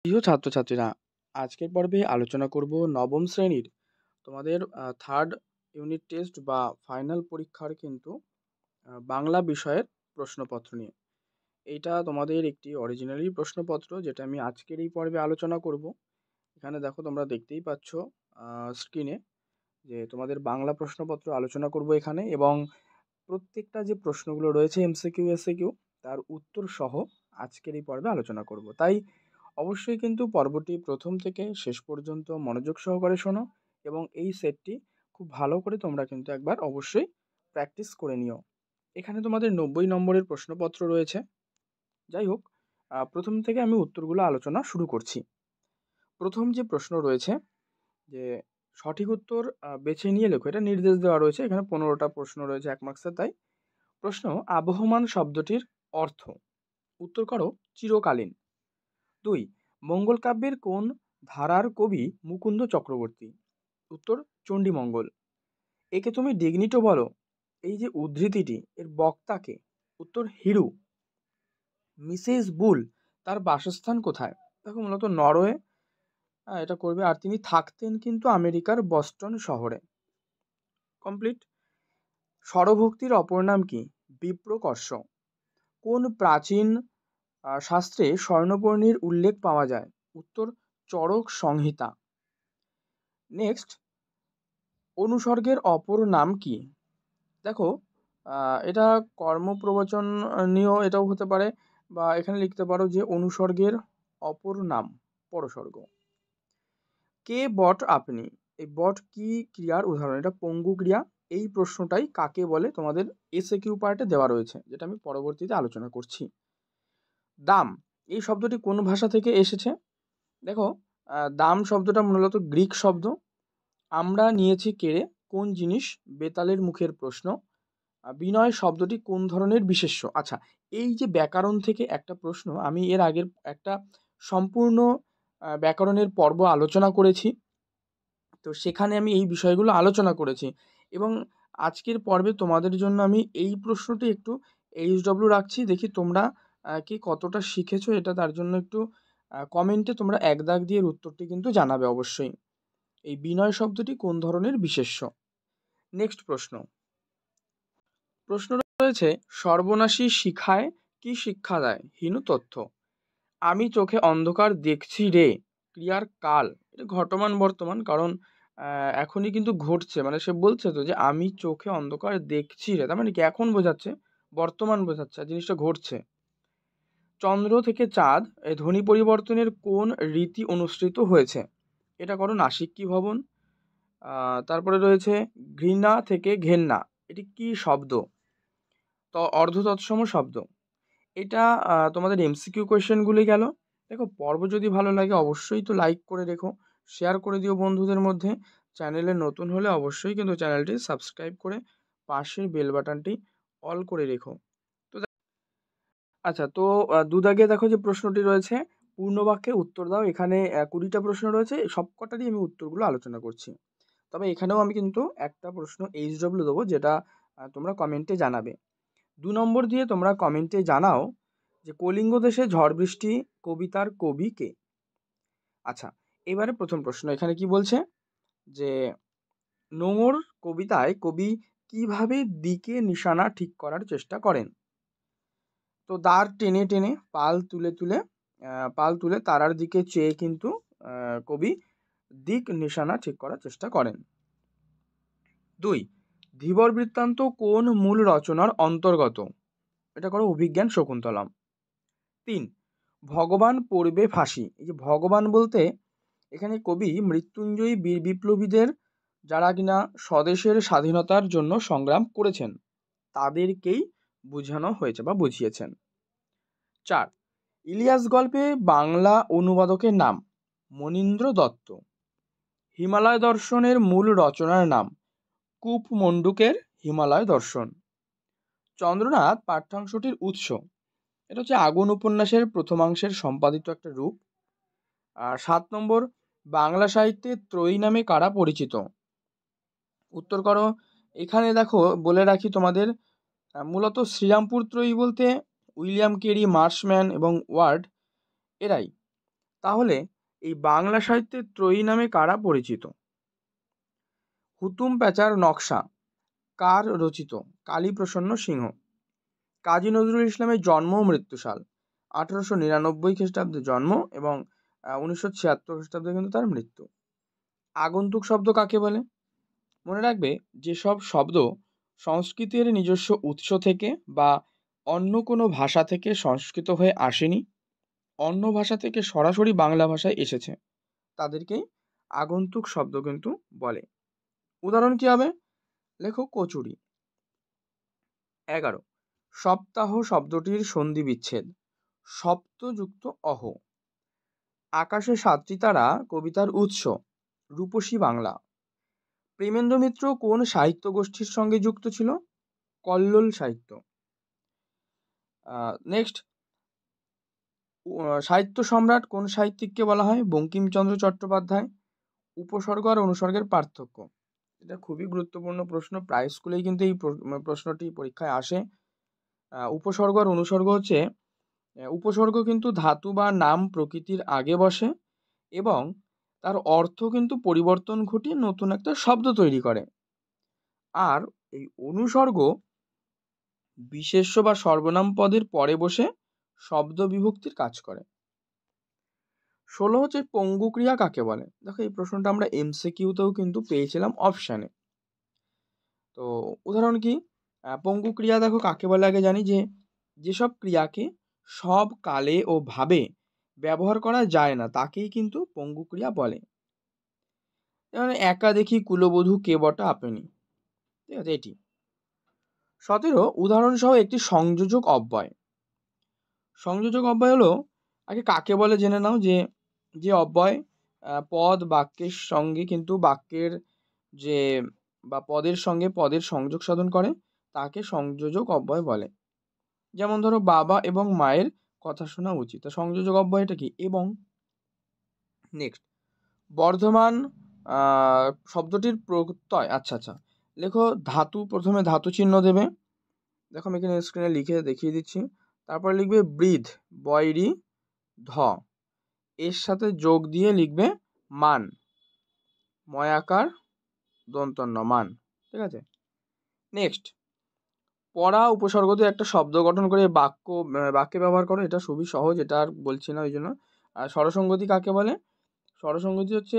প্রিয় ছাত্রছাত্রীরা, আজকের পর্বে আলোচনা করব নবম শ্রেণীর তোমাদের থার্ড ইউনিট টেস্ট বা ফাইনাল পরীক্ষার কিন্তু বাংলা বিষয়ের প্রশ্নপত্র নিয়ে। এইটা তোমাদের একটি অরিজিনালি প্রশ্নপত্র, যেটা আমি আজকের এই পর্বে আলোচনা করব। এখানে দেখো, তোমরা দেখতেই পাচ্ছ স্ক্রিনে যে তোমাদের বাংলা প্রশ্নপত্র আলোচনা করব এখানে, এবং প্রত্যেকটা যে প্রশ্নগুলো রয়েছে এমসিকিউ এসিকিউ তার উত্তর সহ আজকের এই পর্বে আলোচনা করব। তাই অবশ্যই কিন্তু পর্বটি প্রথম থেকে শেষ পর্যন্ত মনোযোগ সহকারে শোনো, এবং এই সেটটি খুব ভালো করে তোমরা কিন্তু একবার অবশ্যই প্র্যাকটিস করে নিও। এখানে তোমাদের 90 নম্বরের প্রশ্নপত্র রয়েছে। যাই হোক, প্রথম থেকে আমি উত্তরগুলো আলোচনা শুরু করছি। প্রথম যে প্রশ্ন রয়েছে যে সঠিক উত্তর বেছে নিয়ে লেখো, এটা নির্দেশ দেওয়া রয়েছে। এখানে 15টা প্রশ্ন রয়েছে 1 মার্কসের। তাই প্রশ্ন, আবহমান শব্দটির অর্থ। উত্তর করো চিরকালীন। 2, মঙ্গল কাব্যের কোন ধারার কবি মুকুন্দ চক্রবর্তী? উত্তর চণ্ডীমঙ্গল। একে তুমি ডিগনিটো বলো, এই যে উদ্ধৃতিটি, এর বক্তাকে? উত্তর হিরু। মিসেস বুল তার বাসস্থান কোথায়? দেখো, মূলত নরওয়ে। এটা করবে। আর তিনি থাকতেন কিন্তু আমেরিকার বস্টন শহরে। কমপ্লিট। স্বরভক্তির অপর নাম কি? বিপ্রকর্ষ। কোন প্রাচীন শাস্ত্রে স্বর্ণপর্ণীর উল্লেখ পাওয়া যায়? উত্তর চরক সংহিতা। নেক্সট, অনুসর্গের অপর নাম কি? দেখো, এটা কর্মপ্রবচন নিয়েও এটাও হতে পারে, বা এখানে লিখতে পারো যে অনুসর্গের অপর নাম পরসর্গ। কে বট আপনি, এই বট কি ক্রিয়ার উদাহরণ? এটা পঙ্গু ক্রিয়া। এই প্রশ্নটাই কাকে বলে তোমাদের এসএকিউ পার্টে দেওয়া রয়েছে, যেটা আমি পরবর্তীতে আলোচনা করছি। দাম, এই শব্দটি কোন ভাষা থেকে এসেছে? দেখো, দাম শব্দটা মূলত গ্রিক শব্দ। আমরা নিয়েছি কেড়ে, কোন জিনিস? বেতালের মুখের প্রশ্ন। বিনয় শব্দটি কোন ধরনের বিশেষ্য? আচ্ছা, এই যে ব্যাকরণ থেকে একটা প্রশ্ন, আমি এর আগের একটা সম্পূর্ণ ব্যাকরণের পর্ব আলোচনা করেছি। তো সেখানে আমি এই বিষয়গুলো আলোচনা করেছি, এবং আজকের পর্বে তোমাদের জন্য আমি এই প্রশ্নটি একটু এইচডব্লিউ রাখছি। দেখি তোমরা কি কতটা শিখেছো, এটা তার জন্য একটু কমেন্টে তোমরা এক দাগ দিয়ে উত্তরটি কিন্তু জানাবে অবশ্যই। এই বিনয় শব্দটি কোন ধরনের বিশেষ্য? নেক্সট প্রশ্ন রয়েছে, সর্বনাশী শিখায় কি শিক্ষা দেয়? হীন তথ্য। আমি চোখে অন্ধকার দেখছি রে, ক্রিয়ার কাল। এটা ঘটমান বর্তমান, কারণ এখনই কিন্তু ঘটছে। মানে সে বলছে তো যে আমি চোখে অন্ধকার দেখছি রে, তার মানে কি এখন বোঝাচ্ছে, বর্তমান বোঝাচ্ছে, আর জিনিসটা ঘটছে। চন্দ্র থেকে চাঁদ, এই ধ্বনি পরিবর্তনের কোন রীতি অনুসৃত হয়েছে? এটা করো নাসিক্যি ভবন। তারপরে রয়েছে ঘৃণা থেকে ঘেন্না, এটি কি শব্দ? তো অর্ধ তৎসম শব্দ। এটা তোমাদের এমসিকিউ কোয়েশ্চেনগুলি গেল। দেখো, পর্ব যদি ভালো লাগে অবশ্যই তো লাইক করে রেখো, শেয়ার করে দিও বন্ধুদের মধ্যে। চ্যানেলে নতুন হলে অবশ্যই কিন্তু চ্যানেলটি সাবস্ক্রাইব করে পাশের বেল বাটনটি অল করে রেখো। তো আচ্ছা, তো দুদাগে দেখো যে প্রশ্নটি রয়েছে, পূর্ণবাক্যে উত্তর দাও। এখানে 20টা প্রশ্ন রয়েছে, সবকটারই আমি উত্তরগুলো আলোচনা করছি। তবে এখানেও আমি কিন্তু একটা প্রশ্ন এইচডব্লিউ দেবো, যেটা তোমরা কমেন্টে জানাবে। 2 নম্বর দিয়ে তোমরা কমেন্টে জানাও যে কলিঙ্গ দেশে ঝড় বৃষ্টি কবিতার কবি কে? আচ্ছা, এবারে প্রথম প্রশ্ন এখানে কি বলছে যে নোঙর কবিতায় কবি কিভাবে দিকে নিশানা ঠিক করার চেষ্টা করেন? তো দাঁড় টেনে টেনে, পাল তুলে তারার দিকে চেয়ে কিন্তু কবি দিক নিশানা ঠিক করার চেষ্টা করেন। 2, ধীবর বৃত্তান্ত কোন মূল রচনার অন্তর্গত? এটা করো অভিজ্ঞান শকুন্তলম। 3, ভগবান পড়বে ফাঁসি। এই যে ভগবান বলতে এখানে কবি মৃত্যুঞ্জয়ী বীর বিপ্লবীদের, যারা কিনা স্বদেশের স্বাধীনতার জন্য সংগ্রাম করেছেন, তাদেরকেই বোঝানো হয়েছে বা বুঝিয়েছেন। 4, ইলিয়াস গল্পে বাংলা অনুবাদকের নাম? মনীন্দ্র দত্ত। হিমালয় দর্শনের মূল রচনার নাম? কূপ মণ্ডুকের হিমালয় দর্শন। চন্দ্রনাথ পাঠ্যাংশটির উৎস? এটা হচ্ছে আগুন উপন্যাসের প্রথমাংশের সম্পাদিত একটা রূপ। আর 7 নম্বর, বাংলা সাহিত্যে ত্রয়ী নামে কারা পরিচিত? উত্তর করো। এখানে দেখো, বলে রাখি তোমাদের, মূলত শ্রীরামপুর ত্রয়ী বলতে উইলিয়াম কেরি, মার্শম্যান এবং ওয়ার্ড, এরাই। তাহলে এই বাংলা সাহিত্যের ত্রয়ী নামে কারা পরিচিত? হুতুম প্যাঁচার নকশা কার রচিত? কালীপ্রসন্ন সিংহ। কাজী নজরুল ইসলামের জন্ম ও মৃত্যুসাল 1899 খ্রিস্টাব্দে জন্ম এবং 1976 খ্রিস্টাব্দে কিন্তু তার মৃত্যু। আগন্তুক শব্দ কাকে বলে? মনে রাখবে, যেসব শব্দ সংস্কৃতের নিজস্ব উৎস থেকে বা অন্য কোনো ভাষা থেকে সংস্কৃত হয়ে আসেনি, অন্য ভাষা থেকে সরাসরি বাংলা ভাষায় এসেছে, তাদেরকেই আগন্তুক শব্দ কিন্তু বলে। উদাহরণ কি হবে? লেখো কচুরি। 11 সপ্তাহ শব্দটির সন্ধি বিচ্ছেদ সপ্ত যুক্ত অহ। আকাশে সাতটি তারা কবিতার উৎস রূপসী বাংলা। প্রেমেন্দ্র মিত্র কোন সাহিত্য গোষ্ঠীর সঙ্গে যুক্ত ছিল? কল্লোল সাহিত্য। নেক্সট, সাহিত্য সম্রাট কোন সাহিত্যিককে বলা হয়? বঙ্কিমচন্দ্র চট্টোপাধ্যায়। উপসর্গ আর অনুসর্গের পার্থক্য, এটা খুবই গুরুত্বপূর্ণ প্রশ্ন, প্রায় স্কুলেই কিন্তু এই প্রশ্নটি পরীক্ষায় আসে। উপসর্গ আর অনুসর্গ হচ্ছে, উপসর্গ কিন্তু ধাতু বা নাম প্রকৃতির আগে বসে এবং তার অর্থ কিন্তু পরিবর্তন ঘটিয়ে নতুন একটা শব্দ তৈরি করে। আর এই অনুসর্গ বিশেষ্য বা সর্বনাম পদের পরে বসে শব্দ বিভক্তির কাজ করে। 16 হচ্ছে পঙ্গু ক্রিয়া কাকে বলে? দেখো, এই প্রশ্নটা আমরা এমসিকিউতেও কিন্তু পেয়েছিলাম অপশানে। তো উদাহরণ কি? পঙ্গু ক্রিয়া দেখো কাকে বলে আগে জানি, যেসব ক্রিয়াকে সব কালে ও ভাবে ব্যবহার করা যায় না তাকেই কিন্তু পঙ্গু ক্রিয়া বলে। যেমন একা দেখি কুলবধূ কে বটা আপনি, ঠিক আছে, এটি। 17 উদাহরণ সহ একটি সংযোজক অব্যয়। সংযোজক অব্যয় হলো, আগে কাকে বলে জেনে নাও, যে অব্যয় পদ বাক্যের সঙ্গে কিন্তু বাক্যের যে বা পদের সঙ্গে পদের সংযোগ সাধন করে তাকে সংযোজক অব্যয় বলে। যেমন ধরো, বাবা এবং মায়ের কথা শোনা উচিত, সংযোজক অব্যয়টা কি? এবং। নেক্সট, বর্ধমান শব্দটির প্রত্যয়, আচ্ছা, লেখো ধাতু, প্রথমে ধাতু চিহ্ন দেবে, দেখো আমি এখানে স্ক্রিনে লিখে দেখিয়ে দিচ্ছি। তারপরে লিখবে বৃদ্ধ, বয়রি ধ, এর সাথে যোগ দিয়ে লিখবে মান, ময়াকার দন্তন্য মান, ঠিক আছে। নেক্সট, পড়া উপসর্গ দিয়ে একটা শব্দ গঠন করে বাক্যে ব্যবহার করো, এটা খুবই সহজ, এটা আর বলছি না ওই জন্য। আর স্বরসঙ্গতি কাকে বলে? স্বরসঙ্গতি হচ্ছে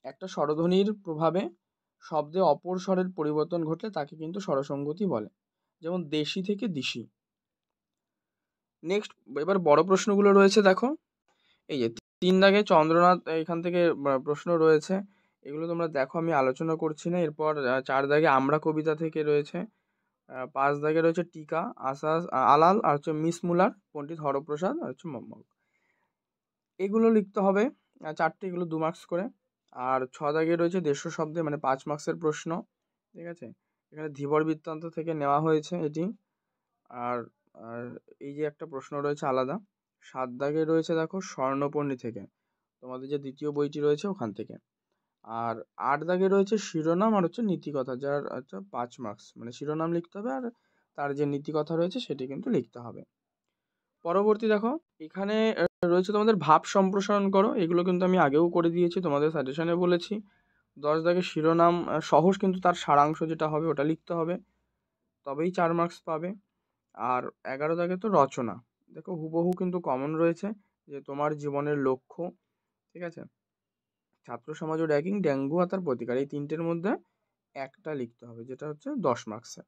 একটা স্বরধ্বনির প্রভাবে শব্দে অপর স্বরের পরিবর্তন ঘটলে তাকে কিন্তু স্বরসঙ্গতি বলে, যেমন দেশি থেকে দিশি। নেক্সট, এবার বড় প্রশ্নগুলো রয়েছে, দেখো এই যে 3 দাগে চন্দ্রনাথ, এখান থেকে প্রশ্ন রয়েছে, এগুলো তোমরা দেখো, আমি আলোচনা করছি না। এরপর 4 দাগে আমরা কবিতা থেকে রয়েছে, 5 দাগে রয়েছে টিকা, আসাস আলাল, আর হচ্ছে মিস মুলার, পণ্ডিত হরপ্রসাদ, আর হচ্ছে মোহাম্মদ। এগুলো লিখতে হবে 4টে, এগুলো 2 মার্কস করে। আর 6 দাগে রয়েছে দেড়শো শব্দে, মানে 5 মার্কসের প্রশ্ন, ঠিক আছে। এখানে ধীবর বৃত্তান্ত থেকে নেওয়া হয়েছে এটি। আর আর এই যে একটা প্রশ্ন রয়েছে আলাদা, 7 দাগে রয়েছে দেখো স্বর্ণপর্ণী থেকে, তোমাদের যে দ্বিতীয় বইটি রয়েছে ওখান থেকে। আর 8 দাগে রয়েছে শিরোনাম আর হচ্ছে নীতিকথা, যার হচ্ছে 5 মার্কস, মানে শিরোনাম লিখতে হবে আর তার যে নীতিকথা রয়েছে সেটি কিন্তু লিখতে হবে। পরবর্তী দেখো, এখানে রয়েছে তোমাদের ভাব সম্প্রসারণ করো, এগুলো কিন্তু আমি আগেও করে দিয়েছি, তোমাদের সাজেশনে বলেছি। 10 দাগে শিরোনাম সহজ, কিন্তু তার সারাংশ যেটা হবে ওটা লিখতে হবে, তবেই 4 মার্কস পাবে। আর 11 দাগে তো রচনা, দেখো হুবহু কিন্তু কমন রয়েছে, যে তোমার জীবনের লক্ষ্য, ঠিক আছে, ছাত্র সমাজ ও র্যাগিং, ডেঙ্গু আর তার প্রতিকার, এই 3টের মধ্যে একটা লিখতে হবে, যেটা হচ্ছে 10 মার্কসের।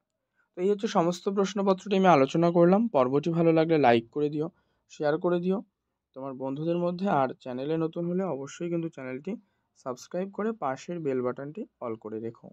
তো এই হচ্ছে সমস্ত প্রশ্নপত্রটি আমি আলোচনা করলাম। পর্বটি ভালো লাগলে লাইক করে দিও, শেয়ার করে দিও তোমার বন্ধুদের মধ্যে, আর চ্যানেলে নতুন হলে অবশ্যই কিন্তু চ্যানেলটি সাবস্ক্রাইব করে পাশের বেল বাটনটি অল করে রেখো।